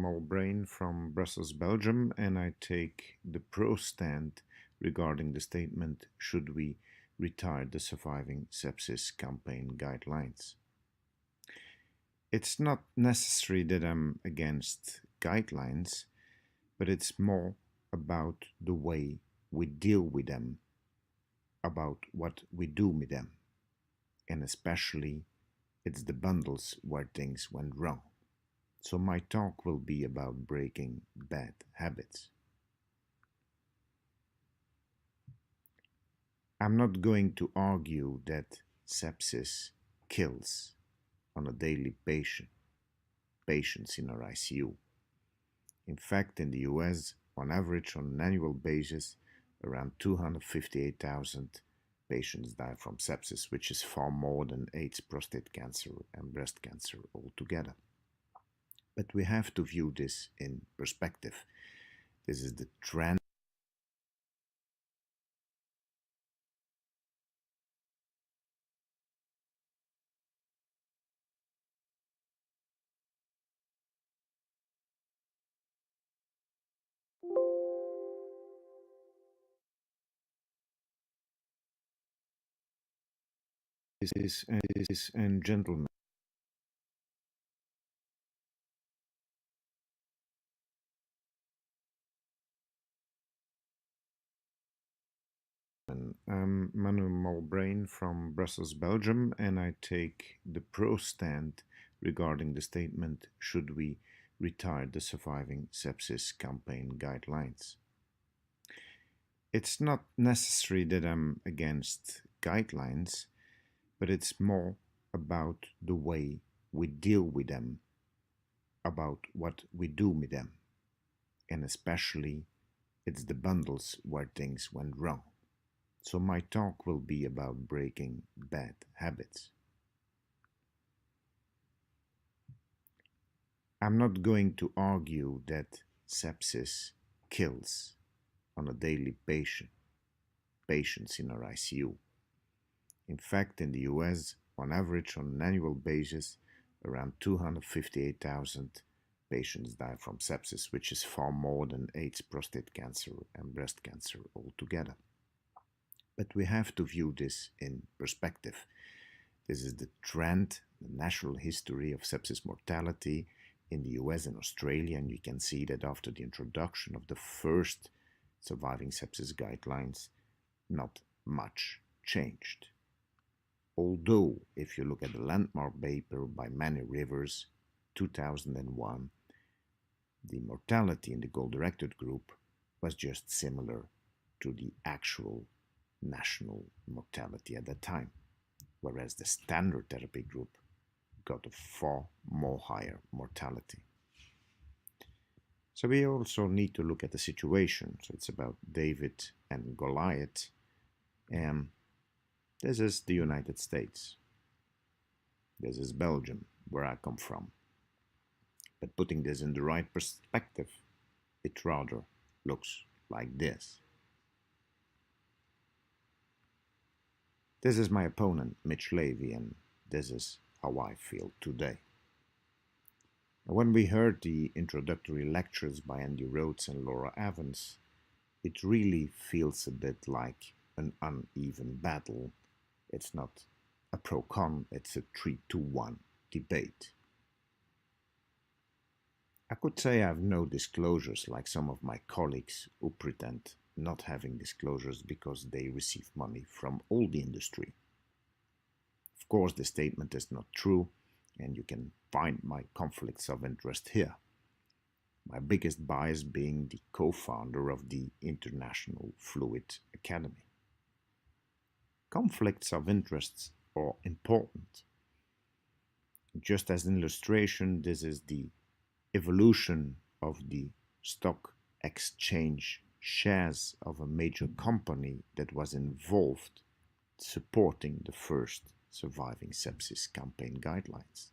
Malbrain from Brussels, Belgium, and I take the pro stand regarding the statement, should we retire the surviving sepsis campaign guidelines? It's not necessary that I'm against guidelines, but it's more about the way we deal with them, about what we do with them, and especially it's the bundles where things went wrong. So my talk will be about breaking bad habits. I'm not going to argue that sepsis kills on a daily patients in our ICU. In fact, in the US, on average, on an annual basis, around 258,000 patients die from sepsis, which is far more than AIDS, prostate cancer, and breast cancer altogether. But we have to view this in perspective. This is the trend. Ladies and gentlemen, I'm Manu Malbrain from Brussels, Belgium, and I take the pro stand regarding the statement, should we retire the surviving sepsis campaign guidelines? It's not necessary that I'm against guidelines, but it's more about the way we deal with them, about what we do with them, and especially it's the bundles where things went wrong. So my talk will be about breaking bad habits. I'm not going to argue that sepsis kills on a daily patients in our ICU. In fact, in the US, on average, on an annual basis, around 258,000 patients die from sepsis, which is far more than AIDS, prostate cancer, and breast cancer altogether. But we have to view this in perspective. This is the trend, the national history of sepsis mortality in the US and Australia, and you can see that after the introduction of the first surviving sepsis guidelines, not much changed. Although, if you look at the landmark paper by Manu 2001, the mortality in the goal-directed group was just similar to the actual national mortality at that time, whereas the standard therapy group got a far more higher mortality. So we also need to look at the situation. So it's about David and Goliath, and this is the United States. This is Belgium, where I come from. But putting this in the right perspective, it rather looks like this. This is my opponent, Mitch Levy, and this is how I feel today. When we heard the introductory lectures by Andy Rhodes and Laura Evans, it really feels a bit like an uneven battle. It's not a ProCon, it's a 3-1 debate. I could say I have no disclosures like some of my colleagues who pretend not having disclosures because they receive money from all the industry. Of course, the statement is not true, and you can find my conflicts of interest here. My biggest bias being the co-founder of the International Fluid Academy. Conflicts of interest are important. Just as an illustration, this is the evolution of the stock exchange shares of a major company that was involved supporting the first surviving sepsis campaign guidelines.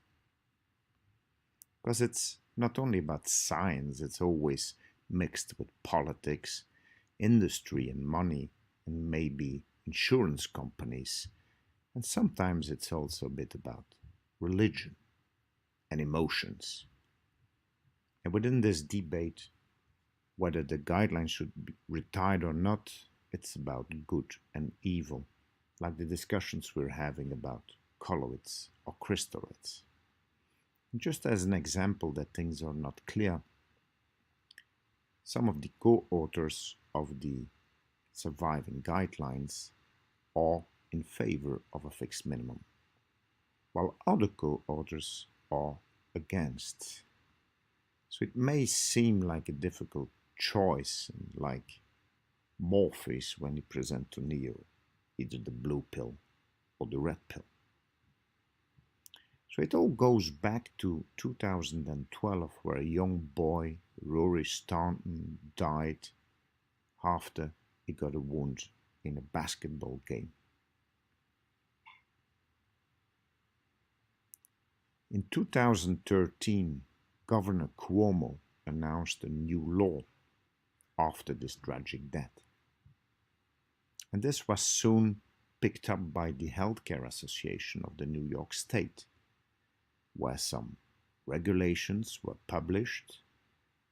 Because it's not only about science, it's always mixed with politics, industry and money, and maybe insurance companies. And sometimes it's also a bit about religion and emotions. And within this debate, whether the guidelines should be retired or not, it's about good and evil, like the discussions we're having about colloids or crystalloids. Just as an example that things are not clear, some of the co-authors of the surviving guidelines are in favor of a fixed minimum, while other co-authors are against. So it may seem like a difficult choice, like Morpheus when he presents to Neo, either the blue pill or the red pill. So it all goes back to 2012, where a young boy, Rory Staunton, died after he got a wound in a basketball game. In 2013, Governor Cuomo announced a new law after this tragic death. And this was soon picked up by the Healthcare Association of the New York State, where some regulations were published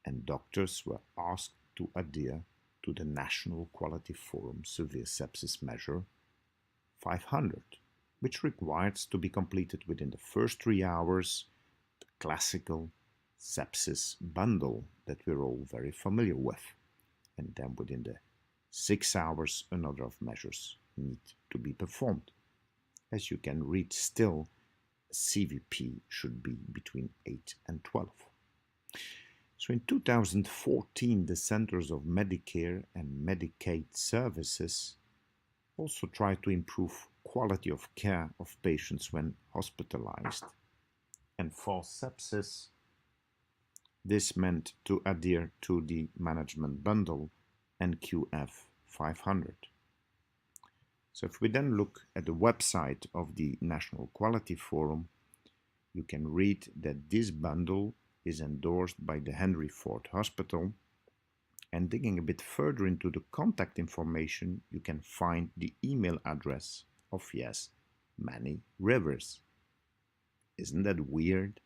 and doctors were asked to adhere to the National Quality Forum Severe Sepsis Measure 500, which requires to be completed within the first 3 hours the classical sepsis bundle that we're all very familiar with. And then within the 6 hours, another of measures need to be performed. As you can read still, CVP should be between 8 and 12. So in 2014, the Centers of Medicare and Medicaid Services also tried to improve quality of care of patients when hospitalized. And for sepsis, this meant to adhere to the management bundle NQF 500. So if we then look at the website of the National Quality Forum, you can read that this bundle is endorsed by the Henry Ford Hospital, and digging a bit further into the contact information, you can find the email address of, yes, Manny Rivers. Isn't that weird?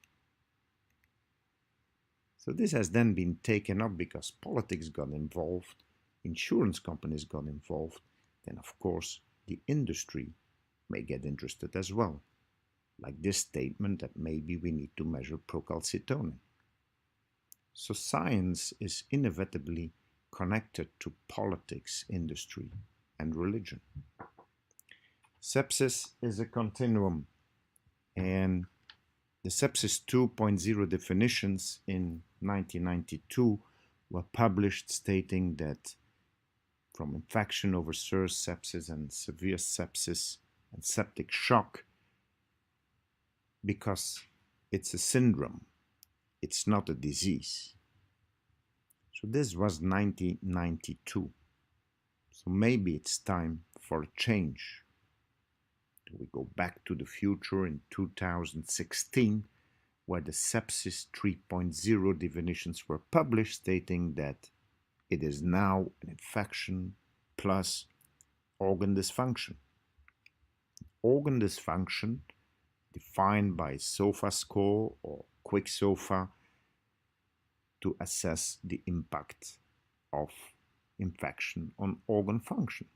So this has then been taken up because politics got involved, insurance companies got involved, then of course the industry may get interested as well, like this statement that maybe we need to measure procalcitonin. So science is inevitably connected to politics, industry, and religion. Sepsis is a continuum, and the Sepsis 2.0 definitions in 1992 were published, stating that from infection over SIRS sepsis and severe sepsis and septic shock, because it's a syndrome, it's not a disease. So this was 1992. So maybe it's time for a change. We go back to the future in 2016, where the Sepsis 3.0 definitions were published, stating that it is now an infection plus organ dysfunction. Organ dysfunction, defined by SOFA score or quick SOFA, to assess the impact of infection on organ function.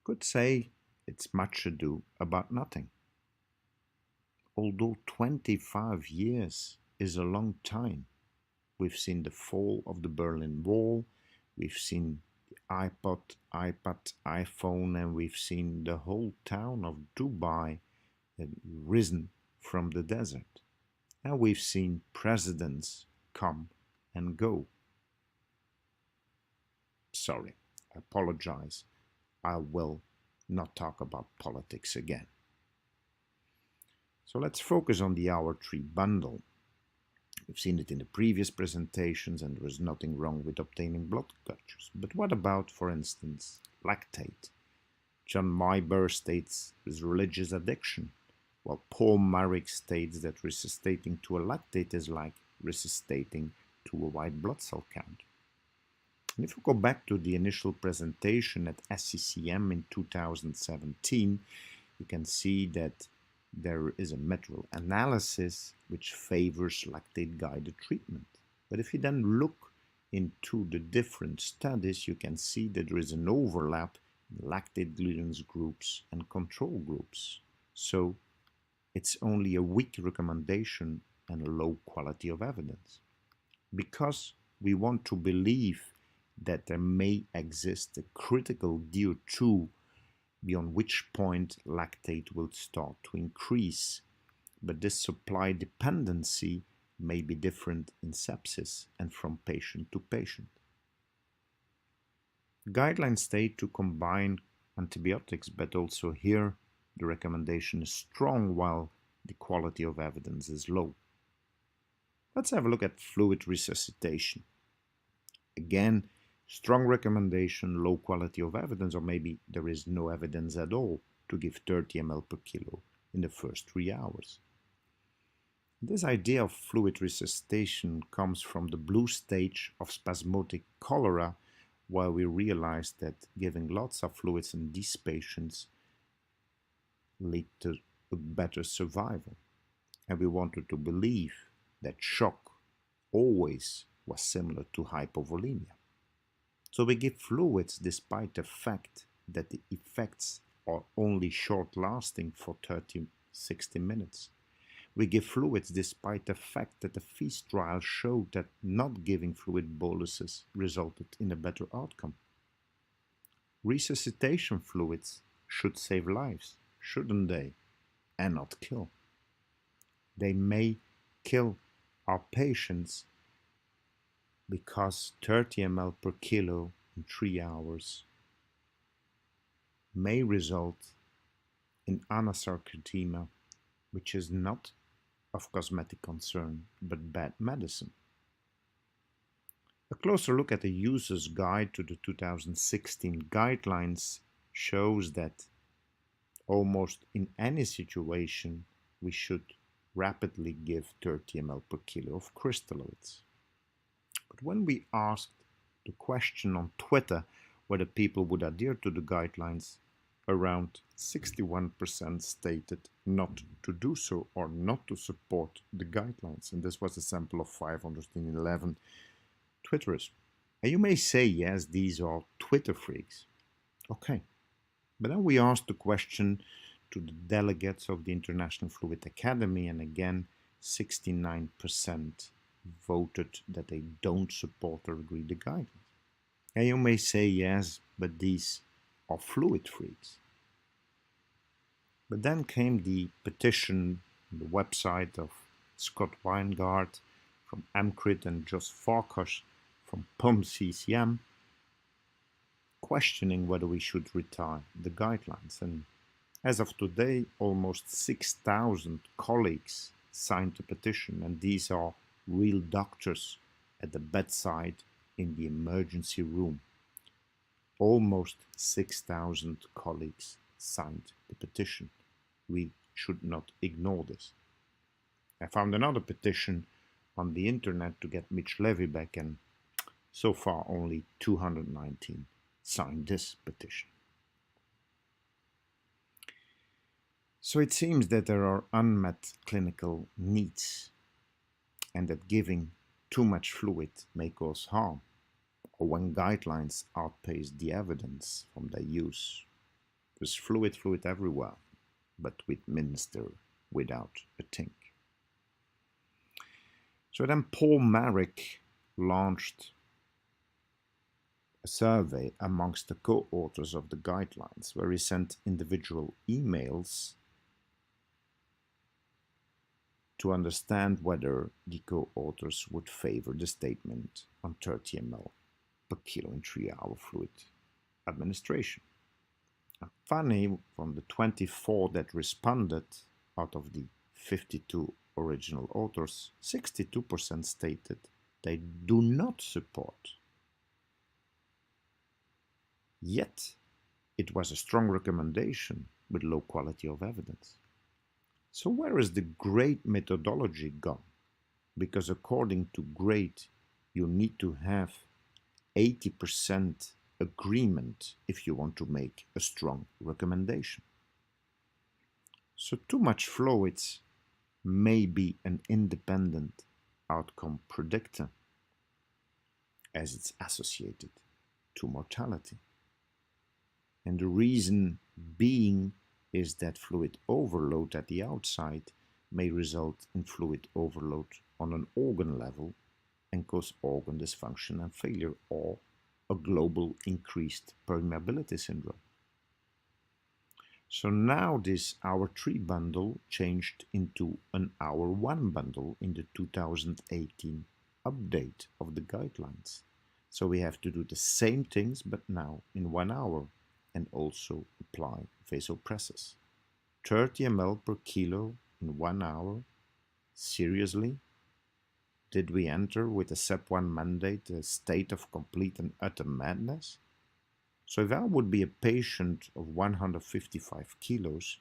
Could say it's much ado about nothing. Although 25 years is a long time, we've seen the fall of the Berlin Wall, we've seen the iPod, iPhone, and we've seen the whole town of Dubai risen from the desert. And we've seen presidents come and go. Sorry, I apologize. I will not talk about politics again. So let's focus on the hour 3 bundle. We've seen it in the previous presentations, and there is nothing wrong with obtaining blood cultures. But what about, for instance, lactate? John Myber states there's religious addiction, while Paul Marik states that resuscitating to a lactate is like resuscitating to a white blood cell count. And if we go back to the initial presentation at SCCM in 2017, you can see that there is a meta-analysis which favors lactate-guided treatment. But if you then look into the different studies, you can see that there is an overlap in lactate glucose groups and control groups. So it's only a weak recommendation and a low quality of evidence. Because we want to believe that there may exist a critical DO2 beyond which point lactate will start to increase, but this supply dependency may be different in sepsis and from patient to patient. Guidelines state to combine antibiotics, but also here the recommendation is strong while the quality of evidence is low. Let's have a look at fluid resuscitation. Again, strong recommendation, low quality of evidence, or maybe there is no evidence at all to give 30 ml per kilo in the first 3 hours. This idea of fluid resuscitation comes from the blue stage of spasmodic cholera, where we realized that giving lots of fluids in these patients lead to a better survival. And we wanted to believe that shock always was similar to hypovolemia. So we give fluids despite the fact that the effects are only short-lasting for 30-60 minutes. We give fluids despite the fact that the FEAST trial showed that not giving fluid boluses resulted in a better outcome. Resuscitation fluids should save lives, shouldn't they? And not kill. They may kill our patients because 30 ml per kilo in 3 hours may result in anasarcodema, which is not of cosmetic concern, but bad medicine. A closer look at the user's guide to the 2016 guidelines shows that almost in any situation we should rapidly give 30 ml per kilo of crystalloids. But when we asked the question on Twitter whether people would adhere to the guidelines, around 61% stated not to do so or not to support the guidelines. And this was a sample of 511 Twitterers. And you may say, yes, these are Twitter freaks. Okay. But then we asked the question to the delegates of the International Fluid Academy, and again, 69% voted that they don't support or agree the guidelines. And you may say, yes, but these are fluid freaks. But then came the petition on the website of Scott Weingart from AMCRIT and Jos Farkas from PUM-CCM, questioning whether we should retire the guidelines. And as of today, almost 6,000 colleagues signed the petition, and these are real doctors at the bedside in the emergency room. Almost 6,000 colleagues signed the petition. We should not ignore this. I found another petition on the internet to get Mitch Levy back, and so far only 219 signed this petition. So it seems that there are unmet clinical needs and that giving too much fluid may cause harm, or when guidelines outpace the evidence from their use. There's fluid everywhere, but we administer without a think. So then Paul Marek launched a survey amongst the co-authors of the guidelines, where he sent individual emails to understand whether the co-authors would favor the statement on 30 ml per kilo in 3-hour fluid administration. And funny, from the 24 that responded out of the 52 original authors, 62% stated they do not support. Yet, it was a strong recommendation with low quality of evidence. So where is the GRADE methodology gone? Because according to GRADE, you need to have 80% agreement if you want to make a strong recommendation. So too much fluids may be an independent outcome predictor as it's associated to mortality. And the reason being is that fluid overload at the outside may result in fluid overload on an organ level and cause organ dysfunction and failure, or a global increased permeability syndrome. So now this hour 3 bundle changed into an hour 1 bundle in the 2018 update of the guidelines. So we have to do the same things but now in 1 hour, and also apply vasopressors. 30 ml per kilo in 1 hour? Seriously? Did we enter with a SEP1 mandate a state of complete and utter madness? So if I would be a patient of 155 kilos,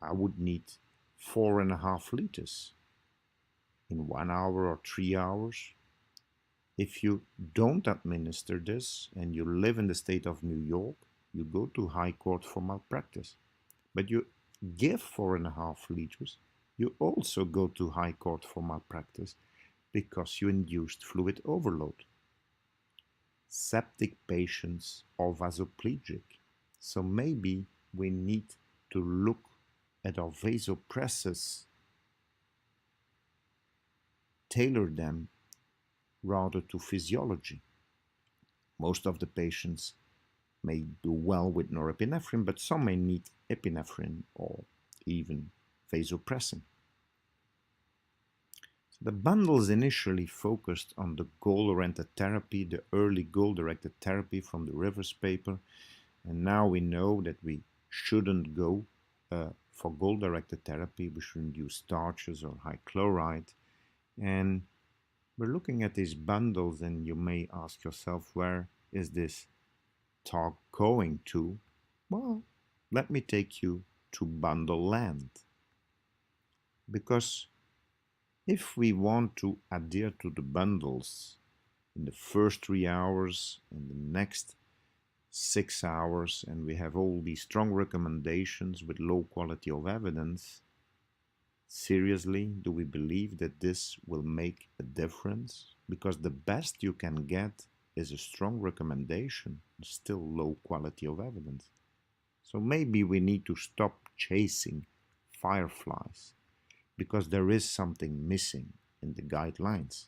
I would need 4.5 liters in 1 hour or 3 hours. If you don't administer this and you live in the state of New York, you go to high court for malpractice. But you give 4.5 liters, you also go to high court for malpractice because you induced fluid overload. Septic patients are vasoplegic, so maybe we need to look at our vasopressors, tailor them rather to physiology. Most of the patients may do well with norepinephrine, but some may need epinephrine or even vasopressin. So the bundles initially focused on the goal-oriented therapy, the early goal-directed therapy from the Rivers paper, and now we know that we shouldn't go for goal-directed therapy. We shouldn't use starches or high chloride. And we're looking at these bundles, and you may ask yourself, where is this talk going to? Well, let me take you to bundle land. Because if we want to adhere to the bundles in the first 3 hours and the next 6 hours, and we have all these strong recommendations with low quality of evidence, seriously, do we believe that this will make a difference? Because the best you can get is a strong recommendation, still low quality of evidence. So maybe we need to stop chasing fireflies, because there is something missing in the guidelines.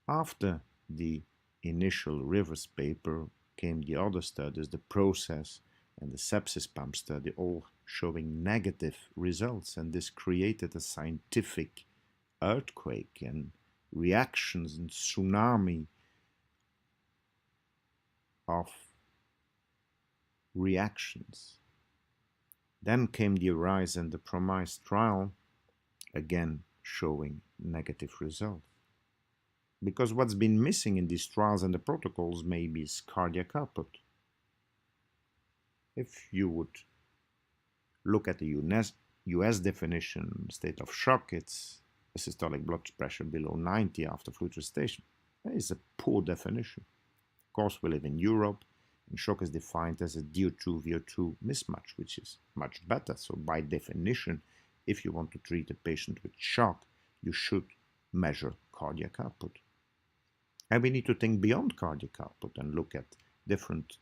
After the initial Rivers paper came the other studies, the process and the sepsis pump study, all showing negative results, and this created a scientific earthquake and reactions and tsunami of reactions. Then came the Arise and the Promise trial, again showing negative results. Because what's been missing in these trials and the protocols maybe is cardiac output. If you would look at the US definition, state of shock, it's a systolic blood pressure below 90 after fluid resuscitation. That is a poor definition. Of course, we live in Europe, and shock is defined as a DO2-VO2 mismatch, which is much better. So by definition, if you want to treat a patient with shock, you should measure cardiac output. And we need to think beyond cardiac output and look at different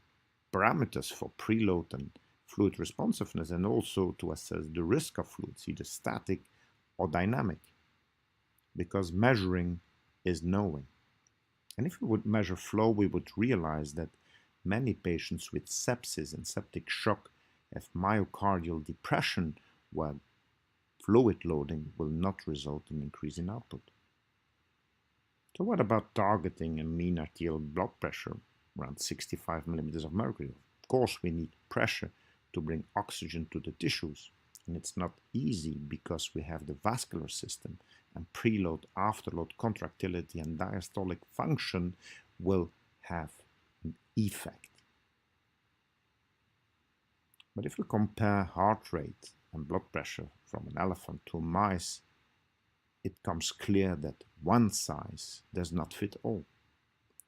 parameters for preload and fluid responsiveness, and also to assess the risk of fluids, either static or dynamic, because measuring is knowing. And if we would measure flow, we would realize that many patients with sepsis and septic shock have myocardial depression, where fluid loading will not result in increase in output. So what about targeting a mean arterial blood pressure around 65 millimeters of mercury? Of course, we need pressure to bring oxygen to the tissues, and it's not easy because we have the vascular system, and preload, afterload, contractility, and diastolic function will have an effect. But if we compare heart rate and blood pressure from an elephant to a mice, it comes clear that one size does not fit all.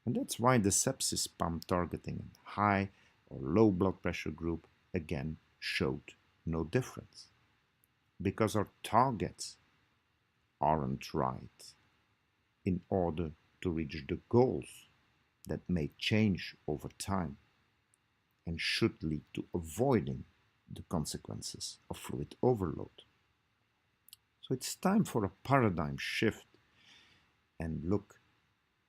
And that's why the sepsis pump targeting high or low blood pressure group again showed no difference because our targets aren't right in order to reach the goals that may change over time and should lead to avoiding the consequences of fluid overload. So it's time for a paradigm shift and look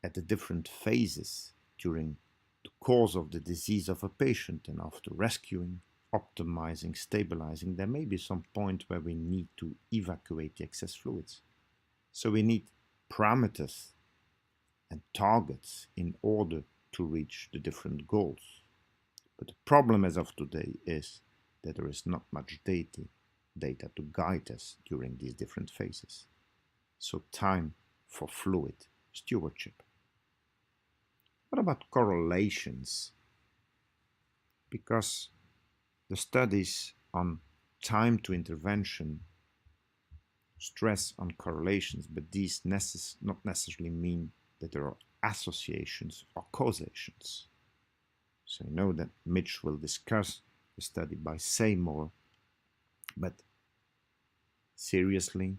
at the different phases during the course of the disease of a patient, and after rescuing, optimizing, stabilizing, there may be some point where we need to evacuate the excess fluids. So we need parameters and targets in order to reach the different goals. But the problem as of today is that there is not much data to guide us during these different phases. So time for fluid stewardship. What about correlations? Because the studies on time to intervention stress on correlations, but these not necessarily mean that there are associations or causations. So I know that Mitch will discuss the study by Seymour, but seriously,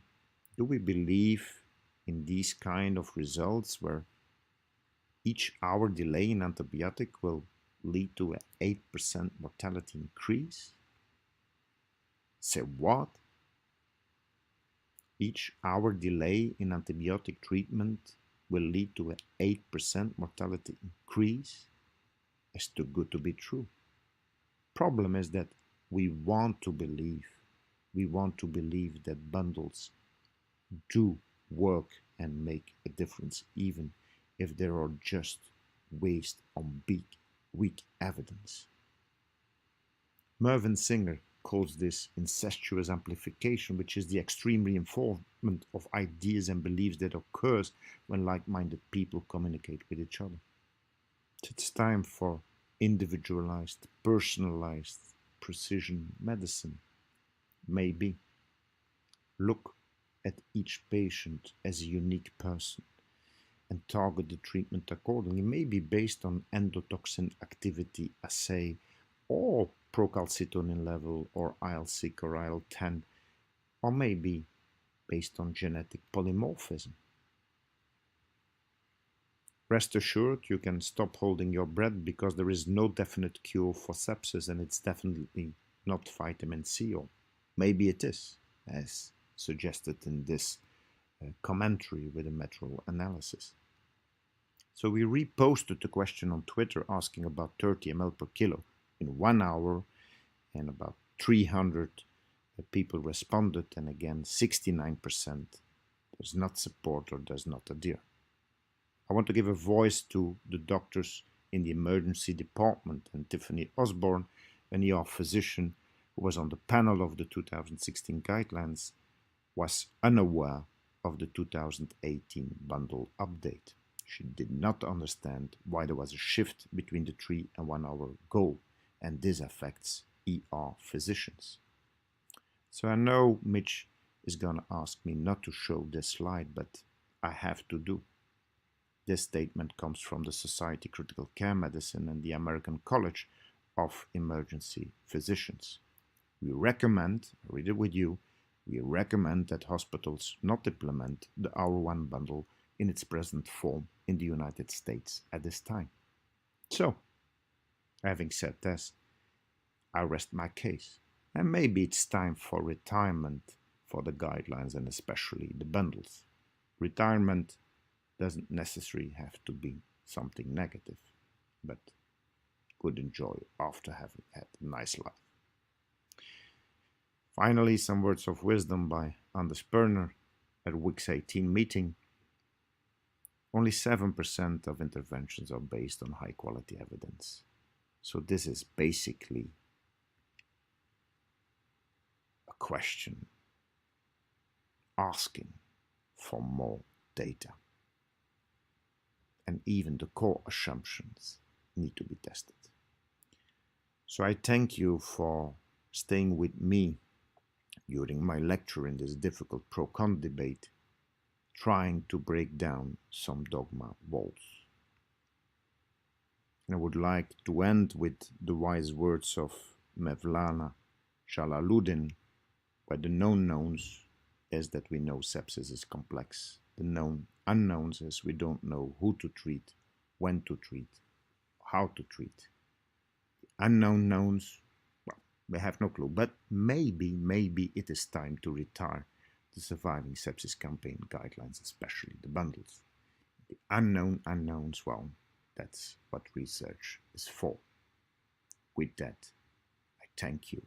do we believe in these kind of results where each hour delay in antibiotic will lead to an 8% mortality increase? Say what? Each hour delay in antibiotic treatment will lead to an 8% mortality increase? It's too good to be true. Problem is that we want to believe that bundles do work and make a difference, even if there are just based on weak evidence. Mervyn Singer calls this incestuous amplification, which is the extreme reinforcement of ideas and beliefs that occurs when like-minded people communicate with each other. It's time for individualized, personalized precision medicine. Maybe look at each patient as a unique person and target the treatment accordingly, maybe based on endotoxin activity assay or procalcitonin level or IL-6 or IL-10, or maybe based on genetic polymorphism. Rest assured, you can stop holding your breath because there is no definite cure for sepsis, and it's definitely not vitamin C, or maybe it is, as suggested in this commentary with a meta-analysis. So we reposted the question on Twitter asking about 30 ml per kilo in 1 hour, and about 300 people responded, and again 69% does not support or does not adhere. I want to give a voice to the doctors in the emergency department, and Tiffany Osborne, an ER physician who was on the panel of the 2016 guidelines, was unaware of the 2018 bundle update. She did not understand why there was a shift between the 3 and 1 hour goal, and this affects ER physicians. So I know Mitch is going to ask me not to show this slide, but I have to do. This statement comes from the Society of Critical Care Medicine and the American College of Emergency Physicians. We recommend, I read it with you, we recommend that hospitals not implement the Hour 1 bundle in its present form in the United States at this time. So, having said this, I rest my case. And maybe it's time for retirement for the guidelines and especially the bundles. Retirement doesn't necessarily have to be something negative, but good enjoy after having had a nice life. Finally, some words of wisdom by Anders Perner at WIC's 18 meeting. Only 7% of interventions are based on high quality evidence. So this is basically a question asking for more data. And even the core assumptions need to be tested. So I thank you for staying with me during my lecture in this difficult ProCon debate, trying to break down some dogma walls. And I would like to end with the wise words of Mevlana Shalaludin, but the known knowns is that we know sepsis is complex. The known unknowns is we don't know who to treat, when to treat, how to treat. The unknown knowns, well, we have no clue. But maybe it is time to retire the surviving sepsis campaign guidelines, especially the bundles. The unknown unknowns, well, that's what research is for. With that, I thank you.